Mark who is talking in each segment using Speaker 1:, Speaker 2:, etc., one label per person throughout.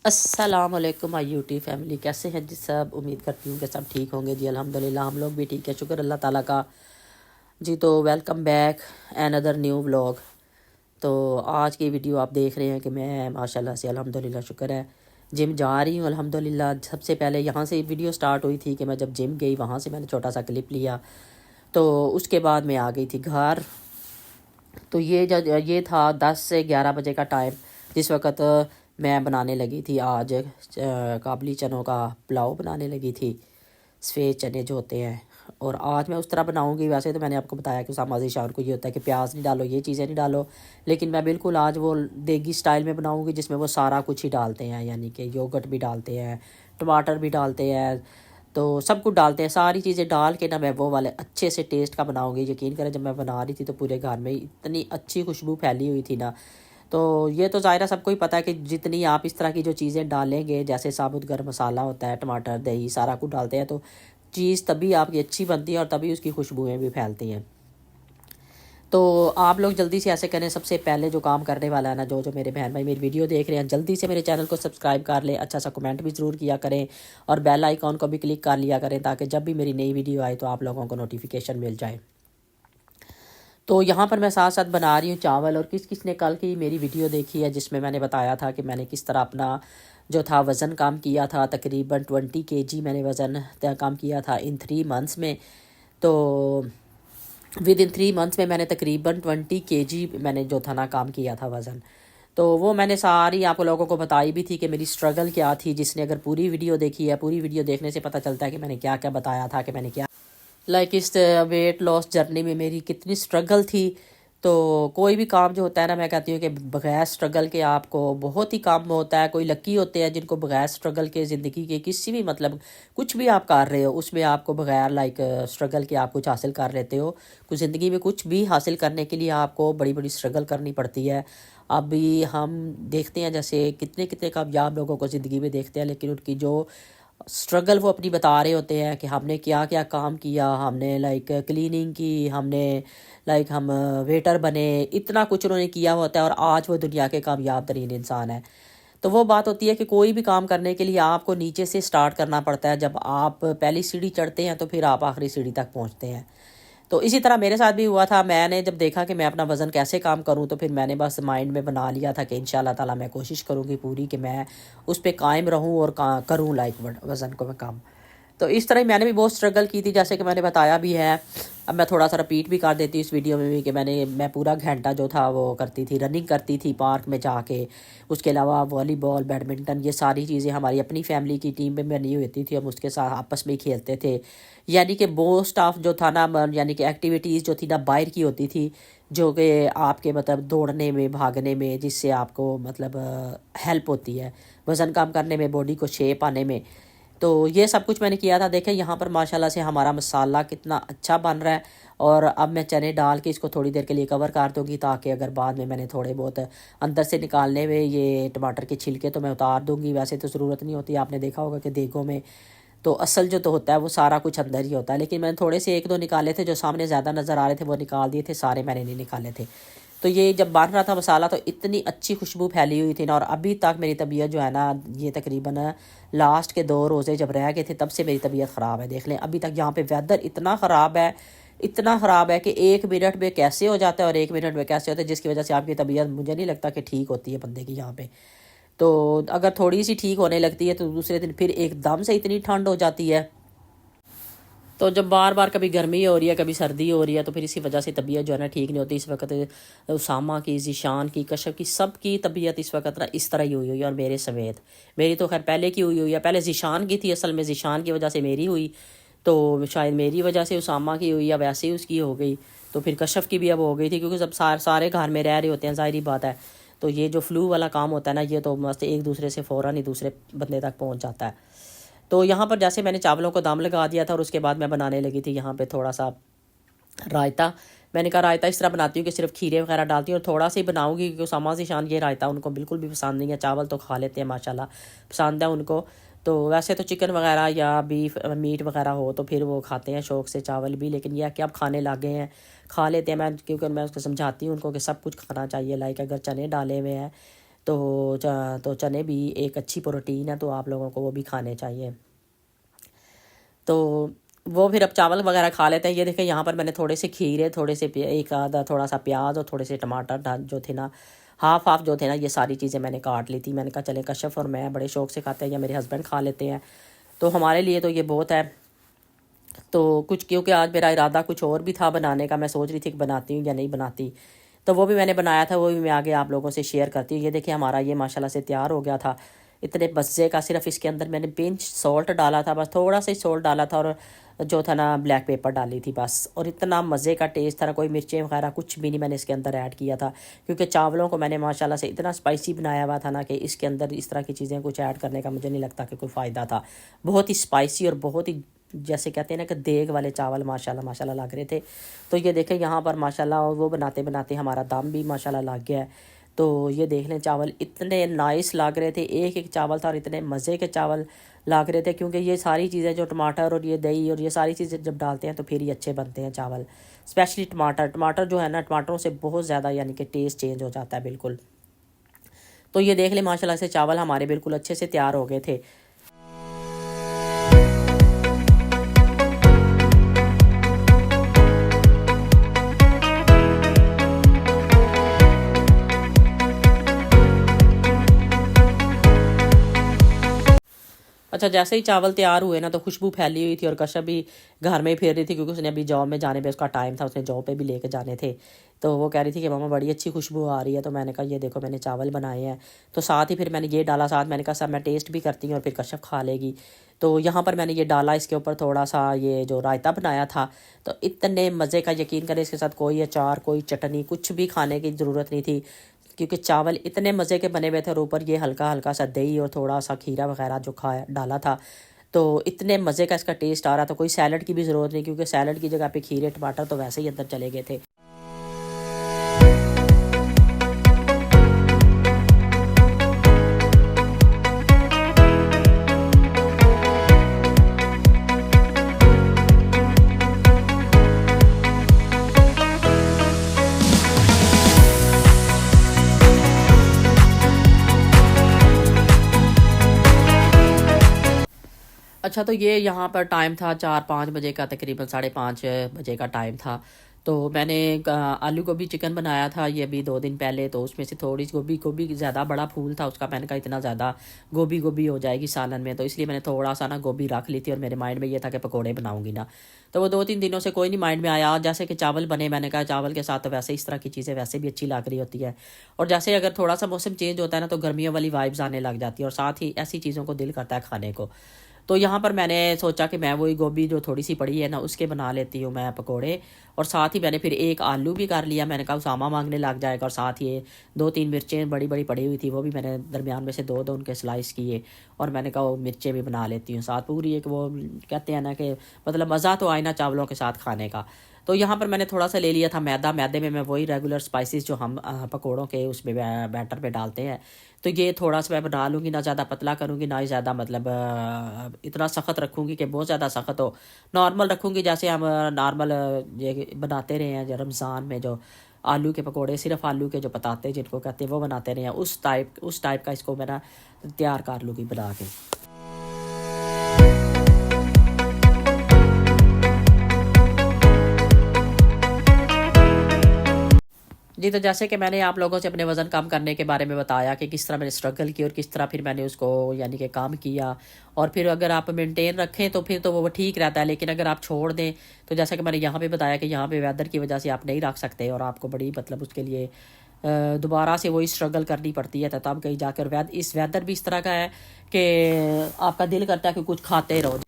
Speaker 1: अस्सलामुअलैकुम my YouTube family, कैसे हैं जी सब। उम्मीद करती हूँ कि सब ठीक होंगे जी। अल्हम्दुलिल्लाह हम लोग भी ठीक है, शुक्र अल्लाह ताला का जी। तो welcome back another new vlog. तो आज की वीडियो आप देख रहे हैं कि मैं माशाल्लाह से अल्हम्दुलिल्लाह शुक्र है जिम जा रही हूँ अल्हम्दुलिल्लाह। सबसे पहले यहाँ से वीडियो स्टार्ट हुई थी कि मैं जब जिम गई, वहाँ से मैंने छोटा सा क्लिप लिया। तो उसके बाद मैं आ गई थी घर। तो ये था 10 से 11 बजे का टाइम, जिस वक्त मैं बनाने लगी थी आज काबली चनों का पुलाव बनाने लगी थी। सफ़ेद चने जो होते हैं, और आज मैं उस तरह बनाऊंगी। वैसे तो मैंने आपको बताया कि उसामा ज़ीशान को ये होता है कि प्याज नहीं डालो, ये चीज़ें नहीं डालो, लेकिन मैं बिल्कुल आज वो देगी स्टाइल में बनाऊंगी जिसमें वो सारा कुछ ही डालते हैं, यानी कि योगर्ट भी डालते हैं, टमाटर भी डालते हैं, तो सब कुछ डालते हैं। सारी चीज़ें डाल के ना मैं वो वाले अच्छे से टेस्ट का बनाऊंगी। यकीन करें, जब मैं बना रही थी तो पूरे घर में इतनी अच्छी खुशबू फैली हुई थी ना। तो ये तो ज़ाहिर सबको ही पता है कि जितनी आप इस तरह की जो चीज़ें डालेंगे, जैसे साबुत गर्म मसाला होता है, टमाटर, दही, सारा कुछ डालते हैं, तो चीज़ तभी आपकी अच्छी बनती है और तभी उसकी खुशबुएँ भी फैलती हैं। तो आप लोग जल्दी से ऐसे करें, सबसे पहले जो काम करने वाला है ना, जो जो मेरे बहन भाई मेरी वीडियो देख रहे हैं, जल्दी से मेरे चैनल को सब्सक्राइब कर लें, अच्छा सा कमेंट भी ज़रूर किया करें, और बेल आइकॉन को भी क्लिक कर लिया करें, ताकि जब भी मेरी नई वीडियो आए तो आप लोगों को नोटिफिकेशन मिल जाए। तो यहाँ पर मैं साथ साथ बना रही हूँ चावल। और किस किस ने कल की मेरी वीडियो देखी है जिसमें मैंने बताया था कि मैंने किस तरह अपना जो था वज़न कम किया था, तकरीबन 20 kg मैंने वज़न कम किया था इन 3 मंथ्स में। तो विद इन 3 मंथ्स में मैंने तकरीबन 20 kg मैंने जो था ना काम किया था वज़न। तो वो मैंने सारी आप लोगों को बताई भी थी कि मेरी स्ट्रगल क्या थी। जिसने अगर पूरी वीडियो देखी है, पूरी वीडियो देखने से पता चलता है कि मैंने क्या क्या बताया था, कि मैंने क्या इस वेट लॉस जर्नी में मेरी कितनी स्ट्रगल थी। तो कोई भी काम जो होता है ना, मैं कहती हूँ कि बगैर स्ट्रगल के आपको बहुत ही कम होता है। कोई लकी होते हैं जिनको बगैर स्ट्रगल के ज़िंदगी के किसी भी मतलब कुछ भी आप कर रहे हो उसमें आपको बगैर स्ट्रगल के आप कुछ हासिल कर लेते हो। कुछ ज़िंदगी में कुछ भी हासिल करने के लिए आपको बड़ी बड़ी स्ट्रगल करनी पड़ती है। अभी हम देखते हैं जैसे कितने कितने कामयाब लोगों को ज़िंदगी में देखते हैं, लेकिन उनकी जो स्ट्रगल वो अपनी बता रहे होते हैं कि हमने क्या क्या काम किया, हमने क्लीनिंग की, हमने हम वेटर बने, इतना कुछ उन्होंने किया होता है और आज वो दुनिया के कामयाब तरीन इंसान है। तो वो बात होती है कि कोई भी काम करने के लिए आपको नीचे से स्टार्ट करना पड़ता है। जब आप पहली सीढ़ी चढ़ते हैं तो फिर आप आखिरी सीढ़ी तक पहुंचते हैं। तो इसी तरह मेरे साथ भी हुआ था। मैंने जब देखा कि मैं अपना वज़न कैसे काम करूं, तो फिर मैंने बस माइंड में बना लिया था कि इंशाल्लाह ताला मैं कोशिश करूंगी पूरी कि मैं उस पर कायम रहूं और करूं वज़न को मैं कम। तो इस तरह ही मैंने भी बहुत स्ट्रगल की थी, जैसे कि मैंने बताया भी है। अब मैं थोड़ा सा रिपीट भी कर देती हूँ इस वीडियो में भी कि मैं पूरा घंटा जो था वो करती थी, रनिंग करती थी पार्क में जाके। उसके अलावा वॉलीबॉल, बैडमिंटन, ये सारी चीज़ें हमारी अपनी फैमिली की टीम में बनी हुई थी, हम उसके साथ आपस में ही खेलते थे। यानी कि मोस्ट ऑफ जो था ना, यानी कि एक्टिविटीज़ जो थी ना बाहर की होती थी, जो कि आपके मतलब दौड़ने में, भागने में, जिससे आपको मतलब हेल्प होती है वज़न कम करने में, बॉडी को शेप आने में। तो ये सब कुछ मैंने किया था। देखें यहाँ पर माशाल्लाह से हमारा मसाला कितना अच्छा बन रहा है। और अब मैं चने डाल के इसको थोड़ी देर के लिए कवर कर दूँगी, ताकि अगर बाद में मैंने थोड़े बहुत अंदर से निकालने में ये टमाटर के छिलके तो मैं उतार दूँगी। वैसे तो ज़रूरत नहीं होती, आपने देखा होगा कि देगों में तो असल जो तो होता है वो सारा कुछ अंदर ही होता है। लेकिन मैंने थोड़े से एक दो निकाले थे, जो सामने ज़्यादा नज़र आ रहे थे वो निकाल दिए थे, सारे मैंने नहीं निकाले थे। तो ये जब बन रहा था मसाला तो इतनी अच्छी खुशबू फैली हुई थी ना। और अभी तक मेरी तबीयत जो है ना, ये तकरीबन लास्ट के 2 रोज़े जब रह गए थे तब से मेरी तबीयत ख़राब है। देख लें अभी तक यहाँ पे वेदर इतना ख़राब है, इतना ख़राब है कि 1 मिनट में कैसे हो जाता है और 1 मिनट में कैसे होता है, जिसकी वजह से आपकी तबीयत मुझे नहीं लगता कि ठीक होती है बंदे की यहाँ पे। तो अगर थोड़ी सी ठीक होने लगती है तो दूसरे दिन फिर एकदम से इतनी ठंड हो जाती है। तो जब बार बार कभी गर्मी हो रही है, कभी सर्दी हो रही है, तो फिर इसी वजह से तबीयत जो है ना ठीक नहीं होती। इस वक्त उसामा की, ज़ीशान की, कशफ की, सब की तबीयत इस वक्त ना इस तरह ही हुई है, और मेरे समेत। मेरी तो खैर पहले की हुई है, पहले ज़ीशान की थी, असल में ज़ीशान की वजह से मेरी हुई, तो शायद मेरी वजह से उसामा की हुई, या वैसे ही उसकी हो गई। तो फिर कशफ की भी अब हो गई थी, क्योंकि सब सारे घर में रह रहे होते हैं, ज़ाहिर बात है। तो ये जो फ्लू वाला काम होता है ना, ये तो मस्त एक दूसरे से फ़ौरन ही दूसरे बंदे तक पहुँच जाता है। तो यहाँ पर जैसे मैंने चावलों को दम लगा दिया था, और उसके बाद मैं बनाने लगी थी यहाँ पे थोड़ा सा रायता। मैंने कहा रायता इस तरह बनाती हूँ कि सिर्फ खीरे वगैरह डालती हूँ, और थोड़ा सा ही बनाऊँगी, क्योंकि उसामा ज़ीशान ये रायता उनको बिल्कुल भी पसंद नहीं है। चावल तो खा लेते हैं माशाल्लाह, पसंद है उनको। तो वैसे तो चिकन वगैरह या बीफ मीट वगैरह हो तो फिर वो खाते हैं शौक़ से चावल भी, लेकिन यह कि अब खाने लग गए हैं, खा लेते हैं। मैं क्योंकि मैं उसको समझाती हूँ उनको कि सब कुछ खाना चाहिए। अगर चने डाले हुए हैं तो चने भी एक अच्छी प्रोटीन है, तो आप लोगों को वो भी खाने चाहिए। तो वो फिर अब चावल वगैरह खा लेते हैं। ये देखें यहाँ पर मैंने थोड़े से खीरे, थोड़े से एक आधा थोड़ा सा प्याज और थोड़े से टमाटर जो थे ना, हाफ जो थे ना, ये सारी चीज़ें मैंने काट ली थी। मैंने कहा चले कश्यप और मैं बड़े शौक से खाते हैं, या मेरे हस्बैंड खा लेते हैं, तो हमारे लिए तो ये बहुत है। तो कुछ क्योंकि आज मेरा इरादा कुछ और भी था बनाने का, मैं सोच रही थी कि बनाती हूँ या नहीं बनाती, तो वो भी मैंने बनाया था, वो भी मैं आगे आप लोगों से शेयर करती हूँ। ये देखिए हमारा ये माशाल्लाह से तैयार हो गया था, इतने मज़े का। सिर्फ इसके अंदर मैंने पिंच सॉल्ट डाला था, बस थोड़ा सा ही सॉल्ट डाला था, और जो था ना ब्लैक पेपर डाली थी बस, और इतना मज़े का टेस्ट था ना, कोई मिर्चें वगैरह कुछ भी नहीं मैंने इसके अंदर ऐड किया था, क्योंकि चावलों को मैंने माशाल्लाह से इतना स्पाइसी बनाया हुआ था ना कि इसके अंदर इस तरह की चीज़ें कुछ ऐड करने का मुझे नहीं लगता कि कोई फ़ायदा था। बहुत ही स्पाइसी और बहुत ही जैसे कहते हैं ना कि देग वाले चावल माशाल्लाह माशाल्लाह लग रहे थे। तो ये देखें यहाँ पर माशाल्लाह, और वो बनाते बनाते हमारा दम भी माशाल्लाह लग गया है। तो ये देख लें चावल इतने नाइस लग रहे थे, एक एक चावल था और इतने मज़े के चावल लग रहे थे, क्योंकि ये सारी चीज़ें जो टमाटर और ये दही और ये सारी चीज़ें जब डालते हैं तो फिर ही अच्छे बनते हैं चावल। स्पेशली टमाटर जो है ना, टमाटरों से बहुत ज़्यादा यानी कि टेस्ट चेंज हो जाता है बिल्कुल। तो ये देख लें माशाल्लाह से चावल हमारे बिल्कुल अच्छे से तैयार हो गए थे। अच्छा, जैसे ही चावल तैयार हुए ना, तो खुशबू फैली हुई थी, और कश्यप भी घर में ही फिर रही थी, क्योंकि उसने अभी जॉब में जाने पे उसका टाइम था, उसने जॉब पे भी लेके जाने थे। तो वो कह रही थी कि मामा बड़ी अच्छी खुशबू आ रही है। तो मैंने कहा ये देखो मैंने चावल बनाए हैं, तो साथ ही फिर मैंने ये डाला, साथ मैंने कहा सब मैं टेस्ट भी करती हूँ और फिर कश्यप खा लेगी। तो यहाँ पर मैंने ये डाला, इसके ऊपर थोड़ा सा ये जो रायता बनाया था, तो इतने मज़े का, यकीन करें इसके साथ कोई अचार कोई चटनी कुछ भी खाने की ज़रूरत नहीं थी, क्योंकि चावल इतने मज़े के बने हुए थे, और ऊपर ये हल्का हल्का सा दही और थोड़ा सा खीरा वगैरह जो खाया डाला था, तो इतने मज़े का इसका टेस्ट आ रहा था। कोई सैलड की भी ज़रूरत नहीं, क्योंकि सैलड की जगह पे खीरे टमाटर तो वैसे ही अंदर चले गए थे। अच्छा, तो ये यहाँ पर टाइम था 4-5 बजे का, तकरीबन 5:30 बजे का टाइम था। तो मैंने आलू गोभी चिकन बनाया था ये अभी 2 दिन पहले, तो उसमें से थोड़ी सी गोभी ज़्यादा बड़ा फूल था उसका, मैंने कहा इतना ज़्यादा गोभी हो जाएगी सालन में, तो इसलिए मैंने थोड़ा सा ना गोभी रख ली थी, और मेरे माइंड में ये था कि पकोड़े बनाऊंगी ना। तो वो 2-3 दिनों से कोई नहीं माइंड में आया। जैसे कि चावल बने, मैंने कहा चावल के साथ तो वैसे इस तरह की चीज़ें वैसे भी अच्छी लग रही होती है, और जैसे अगर थोड़ा सा मौसम चेंज होता है ना, तो गर्मियों वाली वाइब्स आने लग जाती है, और साथ ही ऐसी चीज़ों को दिल करता है खाने को। तो यहाँ पर मैंने सोचा कि मैं वही गोभी जो थोड़ी सी पड़ी है ना, उसके बना लेती हूँ मैं पकोड़े, और साथ ही मैंने फिर एक आलू भी कर लिया। मैंने कहा उसामा मांगने लग जाएगा, और साथ ही 2-3 मिर्चें बड़ी बड़ी पड़ी हुई थी, वो भी मैंने दरमियान में से दो उनके स्लाइस किए, और मैंने कहा वो मिर्चें भी बना लेती हूँ साथ पूरी एक, वो कहते हैं ना कि मतलब मज़ा तो आए ना चावलों के साथ खाने का। तो यहाँ पर मैंने थोड़ा सा ले लिया था मैदा, मैदे में मैं वही रेगुलर स्पाइसेस जो हम पकोड़ों के उसमें बैटर पे डालते हैं, तो ये थोड़ा सा मैं बना लूँगी, ना ज़्यादा पतला करूँगी ना ही ज़्यादा मतलब इतना सख्त रखूँगी कि बहुत ज़्यादा सख्त हो, नॉर्मल रखूँगी जैसे हम नॉर्मल ये बनाते रहे हैं जो रमज़ान में, जो आलू के पकोड़े सिर्फ आलू के जो पताते जिनको कहते हैं वो बनाते रहे हैं, उस टाइप का इसको मैं ना तैयार कर लूँगी बना के। जी, तो जैसे कि मैंने आप लोगों से अपने वज़न कम करने के बारे में बताया कि किस तरह मैंने स्ट्रगल की और किस तरह फिर मैंने उसको यानी कि काम किया, और फिर अगर आप मेंटेन रखें तो फिर तो वो ठीक रहता है, लेकिन अगर आप छोड़ दें तो जैसा कि मैंने यहाँ पे बताया कि यहाँ पे वेदर की वजह से आप नहीं रख सकते, और आपको बड़ी मतलब उसके लिए दोबारा से वही स्ट्रगल करनी पड़ती है, तब कहीं जाकर इस वेदर भी इस तरह का है कि आपका दिल करता है कि कुछ खाते रहो।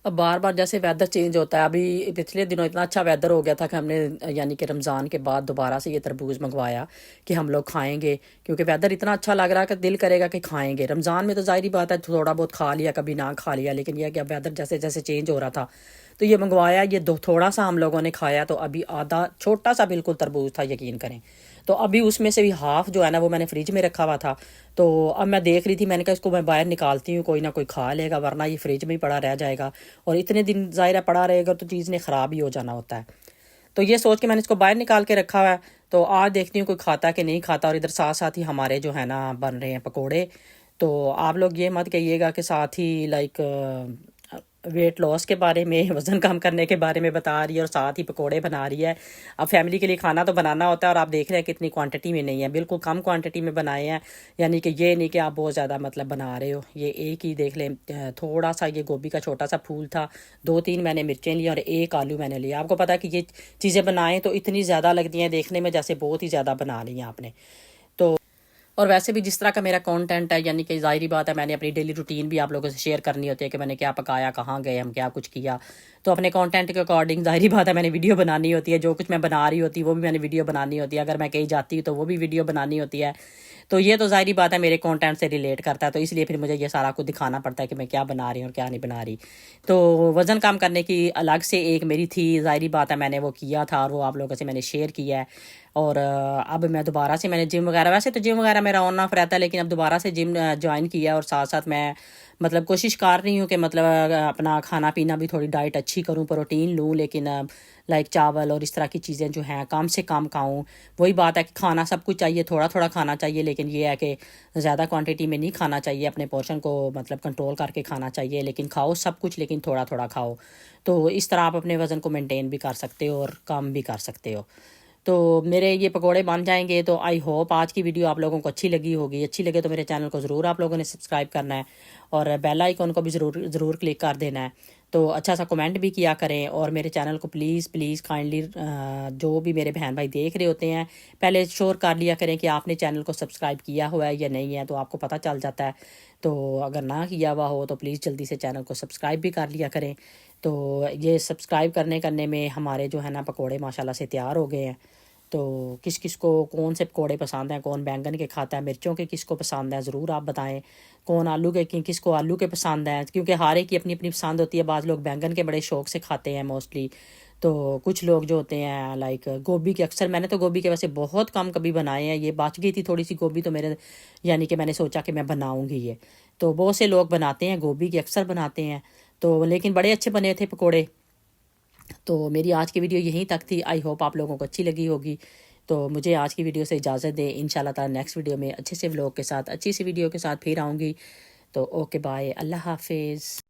Speaker 1: अब बार बार जैसे वेदर चेंज होता है, अभी पिछले दिनों इतना अच्छा वेदर हो गया था कि हमने यानी कि रमज़ान के बाद दोबारा से ये तरबूज मंगवाया कि हम लोग खाएंगे, क्योंकि वेदर इतना अच्छा लग रहा है कि दिल करेगा कि खाएंगे। रमज़ान में तो ज़ाहिर बात है थोड़ा बहुत खा लिया, कभी ना खा लिया, लेकिन यह कि अब वेदर जैसे जैसे चेंज हो रहा था तो ये मंगवाया, ये थोड़ा सा हम लोगों ने खाया, तो अभी आधा छोटा सा बिल्कुल तरबूज था यकीन करें। तो अभी उसमें से भी हाफ़ जो है ना वो मैंने फ्रिज में रखा हुआ था, तो अब मैं देख रही थी, मैंने कहा इसको मैं बाहर निकालती हूँ, कोई ना कोई खा लेगा, वरना ये फ्रिज में ही पड़ा रह जाएगा, और इतने दिन ज़ाहिर पड़ा रहेगा तो चीज़ ने ख़राब ही हो जाना होता है। तो ये सोच के मैंने इसको बाहर निकाल के रखा हुआ है। तो आज देखती हूँ कोई खाता कि नहीं खाता। और इधर साथ साथ ही हमारे जो है ना बन रहे हैं पकोड़े। तो आप लोग ये मत कहिएगा कि साथ ही लाइक वेट लॉस के बारे में वज़न कम करने के बारे में बता रही है और साथ ही पकोड़े बना रही है। अब फैमिली के लिए खाना तो बनाना होता है और आप देख रहे हैं कितनी क्वांटिटी में नहीं है, बिल्कुल कम क्वांटिटी में बनाए हैं। यानी कि ये नहीं कि आप बहुत ज़्यादा मतलब बना रहे हो। ये एक ही देख लें, थोड़ा सा ये गोभी का छोटा सा फूल था, 2-3 मैंने मिर्चें ली और 1 आलू मैंने लिया। आपको पता है कि ये चीज़ें बनाएं तो इतनी ज़्यादा लगती हैं देखने में जैसे बहुत ही ज़्यादा बना ली हैं आपने। तो और वैसे भी जिस तरह का मेरा कंटेंट है, यानी कि ज़ाहिर बात है मैंने अपनी डेली रूटीन भी आप लोगों से शेयर करनी होती है कि मैंने क्या पकाया, कहाँ गए हम, क्या कुछ किया। तो अपने कंटेंट के अकॉर्डिंग ज़ाहिर बात है मैंने वीडियो बनानी होती है। जो कुछ मैं बना रही होती है वो भी मैंने वीडियो बनानी होती है। अगर मैं कहीं जाती हूँ तो वो भी वीडियो बनानी होती है। तो ये तो ज़ाहिर बात है मेरे कंटेंट से रिलेट करता है, तो इसलिए फिर मुझे ये सारा कुछ दिखाना पड़ता है कि मैं क्या बना रही हूँ और क्या नहीं बना रही। तो वज़न कम करने की अलग से एक मेरी थी, ज़ाहिर बात है मैंने वो किया था और वो आप लोगों से मैंने शेयर किया है। और अब मैं दोबारा से मैंने जिम वगैरह, वैसे तो जिम वगैरह मेरा ऑन ऑफ रहता है, लेकिन अब दोबारा से जिम ज्वाइन किया और साथ साथ मैं मतलब कोशिश कर रही हूँ कि मतलब अपना खाना पीना भी थोड़ी डाइट अच्छी करूँ, प्रोटीन लूँ, लेकिन लाइक चावल और इस तरह की चीज़ें जो हैं कम से कम खाऊं। वही बात है कि खाना सब कुछ चाहिए, थोड़ा थोड़ा खाना चाहिए, लेकिन ये है कि ज़्यादा क्वांटिटी में नहीं खाना चाहिए। अपने पोर्शन को मतलब कंट्रोल करके खाना चाहिए, लेकिन खाओ सब कुछ, लेकिन थोड़ा थोड़ा खाओ। तो इस तरह आप अपने वज़न को मेंटेन भी कर सकते हो और कम भी कर सकते हो। तो मेरे ये पकोड़े बन जाएंगे। तो आई होप आज की वीडियो आप लोगों को अच्छी लगी होगी। अच्छी लगे तो मेरे चैनल को ज़रूर आप लोगों ने सब्सक्राइब करना है और बेल आइकन को भी ज़रूर क्लिक कर देना है। तो अच्छा सा कमेंट भी किया करें और मेरे चैनल को प्लीज़ प्लीज़ काइंडली जो भी मेरे बहन भाई देख रहे होते हैं पहले श्योर कर लिया करें कि आपने चैनल को सब्सक्राइब किया हुआ है या नहीं है, तो आपको पता चल जाता है। तो अगर ना किया हुआ हो तो प्लीज़ जल्दी से चैनल को सब्सक्राइब भी कर लिया करें। तो ये सब्सक्राइब करने में हमारे जो है ना पकोड़े माशाल्लाह से तैयार हो गए हैं। तो किस किस को कौन से पकोड़े पसंद हैं, कौन बैंगन के खाता है, मिर्चों के किस को पसंद है, ज़रूर आप बताएं। कौन आलू के, किस को आलू के पसंद हैं, क्योंकि हर एक की अपनी अपनी पसंद होती है। बाज़ लोग बैंगन के बड़े शौक से खाते हैं मोस्टली। तो कुछ लोग जो होते हैं लाइक गोभी के, अक्सर मैंने तो गोभी के वैसे बहुत कम कभी बनाए हैं। ये बच गई थी थोड़ी सी गोभी तो मेरे यानी कि मैंने सोचा कि मैं बनाऊँगी ये। तो बहुत से लोग बनाते हैं गोभी के, अक्सर बनाते हैं। तो लेकिन बड़े अच्छे बने थे पकोड़े। तो मेरी आज की वीडियो यहीं तक थी। आई होप आप लोगों को अच्छी लगी होगी। तो मुझे आज की वीडियो से इजाज़त दें। इंशाल्लाह ताला नेक्स्ट वीडियो में अच्छे से व्लॉग के साथ, अच्छी सी वीडियो के साथ फिर आऊँगी। तो ओके बाय, अल्लाह हाफिज़।